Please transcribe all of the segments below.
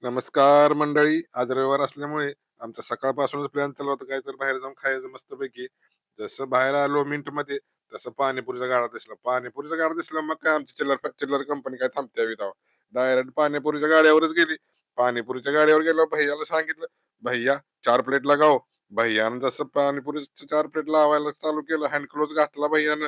नमस्कार मंडळी. आज रविवार असल्यामुळे आमचा सकाळपासूनच प्लॅन चालू होता काहीतरी बाहेर जाऊन खायचं मस्तपैकी. जसं बाहेर आलो मिनिटमध्ये तसं पाणीपुरीचा गाडा दिसला. पाणीपुरीचा गाडा दिसला मग काय आमची चिल्लर चिल्लर कंपनी काय थांबते हवी तेव्हा. डायरेक्ट पाणीपुरीच्या गाड्यावरच गेली. पाणीपुरीच्या गाड्यावर गेलो भैयाला सांगितलं, "भैया 4 प्लेट लगाओ." भैयानं जसं पाणीपुरीचं 4 प्लेट लावायला चालू केलं, हँड ग्लोव्हज घातला भैयानं.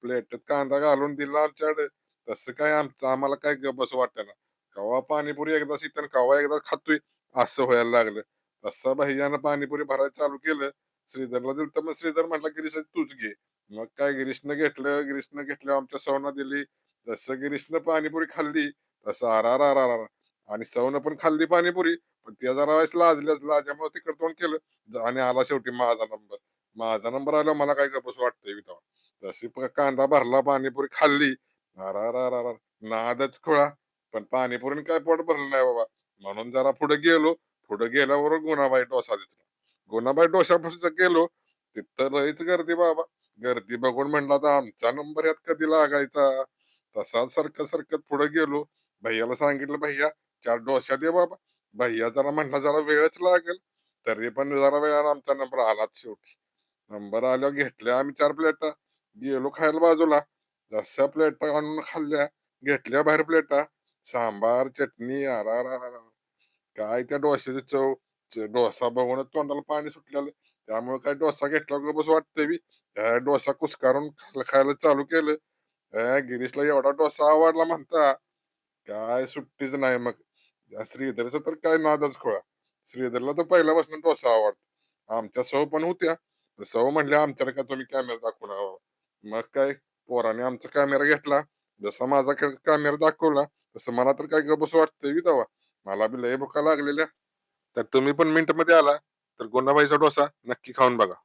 प्लेटत कांदा घालून दिला आमच्याकडे. तसं काय आमचं आम्हाला काय गप्प बसू वाटेना. कवा पाणीपुरी एकदाच इथं कवा एकदा खातोय असं व्हायला लागलं. तसं भैयानं पाणीपुरी भरायला चालू केलं. श्रीधरला दिलं तर मग श्रीधर म्हटला, "गिरीश तूच घे." मग काय गिरीशनं घेतलं. गिरीशनं घेतलं आमच्या सवना दिली. जसं गिरीशनं पाणीपुरी खाल्ली तसं अरारारारा! आणि सवनं पण खाल्ली पाणीपुरी. पण त्या जरा वेळेस लाजल्याच. लाजामुळे तिकडं तोंड केलं आणि आला शेवटी माझा नंबर. माझा नंबर आल्यावर मला काय गप्पच वाटतंय बी तेव्हा. तशी कांदा भरला, पाणीपुरी खाल्ली. अरेरेरेरे! नादच खुळा. पण पाणीपुरीने काय पोट भरलं नाही बाबा. म्हणून जरा पुढे गेलो. पुढे गेल्यावर गुणाबाई डोसा दिसला. गुणाबाई डोशापाशी गेलो. तिथं लईच गर्दी बाबा. गर्दी बघून म्हणलं आता आमचा नंबर यात कधी लागायचा. तसाच सरकत सरकत पुढे गेलो. भैयाला सांगितलं, "भैया 4 डोसा दे बाबा." भैया जरा म्हणला जरा वेळच लागेल. तरी पण जरा वेळानं आमचा नंबर आलाच शेवटी. नंबर आल्यावर घेतल्या आम्ही 4 प्लेटा. गेलो खायला बाजूला. जशा प्लेटा आणून खाल्ल्या, घेतल्या बाहेर प्लेटा. सांबार, चटणी अरेरेरेरे! काय त्या डोश्याची चव. डोसा बघूनच तोंडाला पाणी सुटलेलं. त्यामुळे काय डोसा घेतल्यावर गप्पच वाटतंय बी. डोसा कुस्कारून खायला चालू केलं. गिरीशला एवढा डोसा आवडला म्हणता, काय सुट्टीच नाही मग. त्या श्रीधरचा तर काय नादच खुळा. श्रीधरला तर पहिल्यापासून डोसा आवडतो. आमच्या सौ पण होत्या. सौ म्हणल्या, "आमच्याकडे का तुम्ही कॅमेरा दाखवू नका बाबा." मग काय पोराने आमचा कॅमेरा घेतला. जसा माझा कॅमेरा दाखवला, तसं मला तर काय गप्प वाटतंय बी तेव्हा. मला बी लय भुका लागलेल्या. तर तुम्ही पण मिनिटमध्ये आला, तर गुणाबाईचा डोसा नक्की खाऊन बघा.